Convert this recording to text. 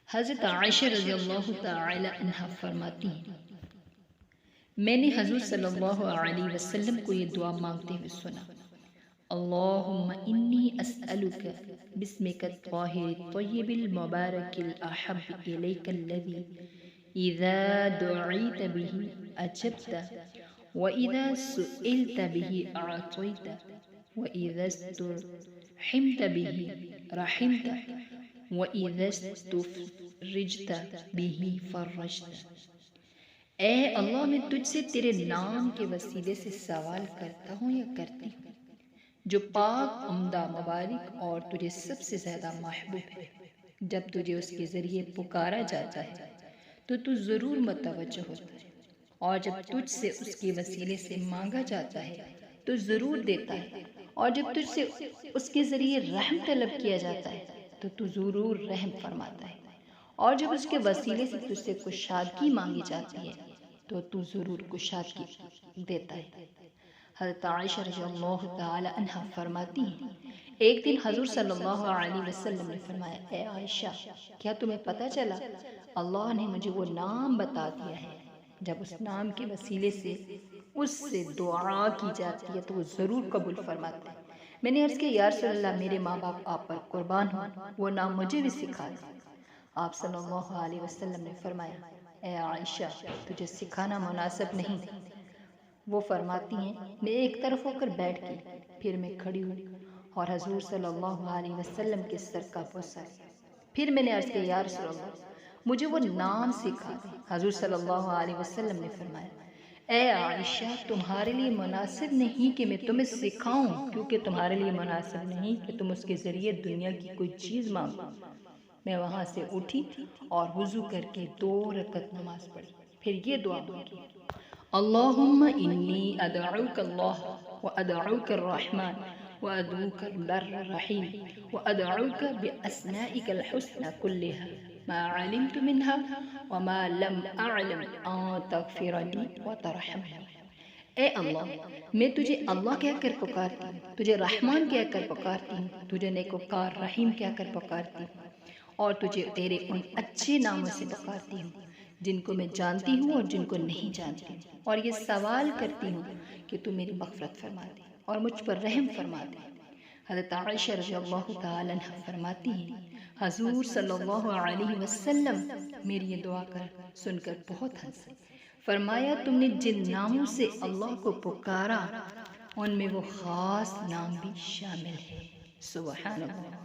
حضرت عائشہ رضی اللہ تعالی عنہ فرماتی ہیں، میں نے حضور صلی اللہ علیہ وسلم کو یہ دعا مانگتے ہوئے سنا، اللہم انی اسألک بسمک الطاہر الطیب المبارک الاحب الیک الذی اذا دعیت به اجبت واذا سئلت به اعطیت واذا استرحمت به رحمت وَإِذَا اسْتُفْرِجْتَ بِهِ فَرَّجْتَ۔ اے اللہ، میں تجھ سے تیرے نام کے وسیلے سے سوال کرتا ہوں یا کرتی ہوں جو پاک، عمدہ، مبارک اور تجھے سب سے زیادہ محبوب ہے۔ جب تجھے اس کے ذریعے پکارا جاتا ہے تو ضرور متوجہ ہوتا ہے، اور جب تجھ سے اس کے وسیلے سے مانگا جاتا ہے تو ضرور دیتا ہے، اور جب تجھ سے اس کے ذریعے رحم طلب کیا جاتا ہے تو ضرور رحم فرماتا ہے، اور جب اس کے وسیلے سے تجھ سے کشادگی مانگی جاتی ہے تو ضرور کشادگی دیتا ہے۔ حضرت عائشہ رضی اللہ تعالی عنہ فرماتی ہیں، ایک دن حضور صلی اللہ علیہ وسلم نے فرمایا، اے عائشہ، کیا تمہیں پتہ چلا اللہ نے مجھے وہ نام بتا دیا ہے، جب اس نام کے وسیلے سے اس سے دعا کی جاتی ہے تو وہ ضرور قبول فرماتا ہے۔ میں نے عرض کیا، یا رسول اللہ، میرے ماں باپ آپ پر قربان ہوں، وہ نام مجھے بھی سکھا دیں۔ آپ صلی اللہ علیہ وسلم نے فرمایا، اے عائشہ، تجھے سکھانا مناسب نہیں۔ وہ فرماتی ہیں، میں ایک طرف ہو کر بیٹھ گئی، پھر میں کھڑی ہوئی اور حضور صلی اللہ علیہ وسلم کے سر کا بوسہ لیا۔ پھر میں نے عرض کیا، یا رسول اللہ، مجھے وہ نام سکھا دیں۔ حضور صلی اللہ علیہ وسلم نے فرمایا، اے عائشہ، تمہارے لیے مناسب نہیں کہ میں تمہیں سکھاؤں، کیونکہ تمہارے لیے مناسب نہیں کہ تم اس کے ذریعے دنیا کی کوئی چیز مانگو۔ میں وہاں سے اٹھی اور وضو کر کے 2 رکعت نماز پڑھی، پھر یہ دعا مانگی، اللہم انی ادعوک اللہ وادعوک الرحمن وادعوک البر الرحیم وادعوک باسمائک الحسنى كلها ما علمت منها وما لم اعلم ان تغفر لي وترحمني۔ اے اللہ، میں تجھے اللہ کہہ کر پکارتی ہوں، تجھے رحمان کہہ کر پکارتی ہوں، تجھے نیکوکار رحیم کہہ کر پکارتی ہوں، اور تجھے تیرے ان اچھے ناموں سے پکارتی ہوں جن کو میں جانتی ہوں اور جن کو نہیں جانتی ہوں، اور یہ سوال کرتی ہوں کہ تو میری مغفرت فرما دے اور مجھ پر رحم فرما دے۔ حضرت عائشہ رضی اللہ تعالی عنہ فرماتی ہیں، حضور صلی اللہ علیہ وسلم میری یہ دعا سن کر بہت ہنسے۔ فرمایا، تم نے جن ناموں سے اللہ کو پکارا ان میں وہ خاص نام بھی شامل ہے۔ سبحان اللہ۔